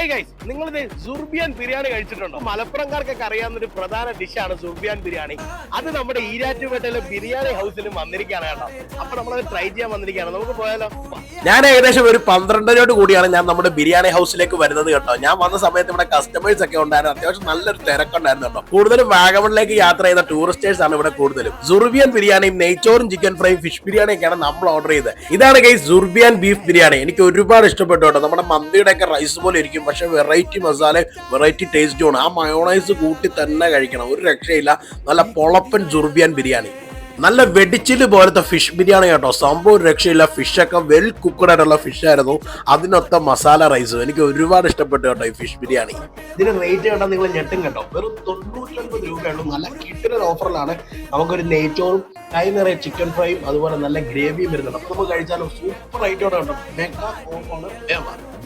Hey guys, നിങ്ങളിത് സുർബിയാൻ ബിരിയാണി കഴിച്ചിട്ടുണ്ടോ? മലപ്പുറംകാർക്കൊക്കെ അറിയാവുന്ന ഒരു പ്രധാന ഡിഷാണ് സുർബിയാൻ ബിരിയാണി. അത് നമ്മുടെ ഈരാറ്റുപേട്ടയിലെ ബിരിയാണി ഹൗസിലും വന്നിരിക്കുകയാണ് കേട്ടോ. അപ്പൊ നമ്മളത് ട്രൈ ചെയ്യാൻ വന്നിരിക്കുകയാണ്. നമുക്ക് പോയാലോ? ഞാൻ ഏകദേശം ഒരു 12 കൂടിയാണ് ഞാൻ നമ്മുടെ ബിരിയാണി ഹൗസിലേക്ക് വരുന്നത് കേട്ടോ. ഞാൻ വന്ന സമയത്ത് ഇവിടെ കസ്റ്റമേഴ്സ് ഒക്കെ ഉണ്ടായിരുന്നു. അത്യാവശ്യം നല്ലൊരു തിരക്കുണ്ടായിരുന്നു കേട്ടോ. കൂടുതലും വാഗമണിലേക്ക് യാത്ര ചെയ്യുന്ന ടൂറിസ്റ്റേഴ്സ് ആണ് ഇവിടെ കൂടുതലും. സുർബിയാൻ ബിരിയാണിയും നെയ്ച്ചോറും ചിക്കൻ ഫ്രൈയും ഫിഷ് ബിരിയാണിയൊക്കെയാണ് നമ്മൾ ഓർഡർ ചെയ്തത്. ഇതാണ് ഗൈസ് സുർബിയാൻ ബീഫ് ബിരിയാണി. എനിക്ക് ഒരുപാട് ഇഷ്ടപ്പെട്ടു കേട്ടോ. നമ്മുടെ മന്തിയുടെ ഒക്കെ റൈസ് പോലെ ഇരിക്കും, പക്ഷെ വെറൈറ്റി മസാല, വെറൈറ്റി ടേസ്റ്റും ആണ്. ആ മയോണൈസ് കൂട്ടി തന്നെ കഴിക്കണം, ഒരു രക്ഷയില്ല. നല്ല പൊളപ്പൻ സുർബിയാൻ ബിരിയാണി, നല്ല വെടിച്ചില് പോലത്തെ ഫിഷ് ബിരിയാണി കേട്ടോ. സംഭവം ഒരു രക്ഷയില്ല. ഫിഷൊക്കെ വെൽ കുക്കഡ് ആയിട്ടുള്ള ഫിഷ് ആയിരുന്നു. അതിനൊത്ത മസാല റൈസും എനിക്ക് ഒരുപാട് ഇഷ്ടപ്പെട്ടു കേട്ടോ ഈ ഫിഷ് ബിരിയാണി. ഇതിന് റേറ്റ് കേട്ടോ നിങ്ങൾ ഞെട്ടും കേട്ടോ. വെറും 99 രൂപയുള്ളൂ. നല്ല കിട്ടുന്ന ഓഫറിലാണ്. നമുക്കൊരു നെയ്ച്ചോറും കൈ നിറയെ ചിക്കൻ ഫ്രൈയും അതുപോലെ നല്ല ഗ്രേവിയും വരുന്നുണ്ട്. അപ്പൊ നമുക്ക് കഴിച്ചാലും സൂപ്പർ ഐറ്റോടെ കേട്ടോ.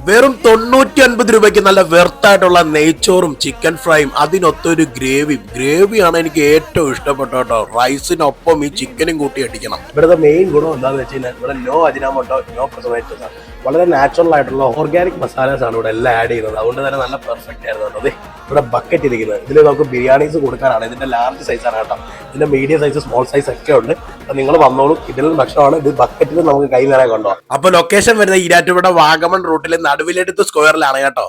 വെറും 99 രൂപയ്ക്ക് നല്ല വെർത്തായിട്ടുള്ള നെയ്ച്ചോറും ചിക്കൻ ഫ്രൈയും അതിനൊത്തൊരു ഗ്രേവിയാണ് എനിക്ക് ഏറ്റവും ഇഷ്ടപ്പെട്ട കേട്ടോ. റൈസിനൊപ്പം ഈ ചിക്കനും കൂട്ടി അടിക്കണം. ഇവിടുത്തെ മെയിൻ ഗുണം എന്താണെന്ന് വെച്ച് കഴിഞ്ഞാൽ ഇവിടെ നോ അജിനാമോട്ടോ, നോ പ്രിസർവേറ്റീവ്സ് ആണ്. വളരെ നാച്ചുറൽ ആയിട്ടുള്ള ഓർഗാനിക് മസാലാസ് ആണ് ഇവിടെ എല്ലാം ആഡ് ചെയ്യുന്നത്. അതുകൊണ്ട് തന്നെ നല്ല പെർഫെക്റ്റ് ആയിരുന്നു കേട്ടോ. അതെ, ഇവിടെ ബക്കറ്റ് ഇരിക്കുന്നത്. ഇതിൽ നമുക്ക് ബിരിയാണീസ് കൊടുക്കാനാണ്. ഇതിന്റെ ലാർജ് സൈസാണ് കേട്ടോ. ഇതിന്റെ മീഡിയം സൈസ്, സ്മോൾ സൈസ് ഒക്കെ ഉണ്ട്. അപ്പൊ നിങ്ങൾ വന്നോളൂ. ഇതിൽ ഭക്ഷണമാണ്. ഇത് ബക്കറ്റിൽ നമുക്ക് കൈ നിറയെ കൊണ്ടുപോകാം. അപ്പൊ ലൊക്കേഷൻ വരുന്നത് ഈരാറ്റുപേട്ട വാഗമൺ റൂട്ടിലെ നടുവിലെടുത്ത് സ്ക്വയറിലാണ് കേട്ടോ.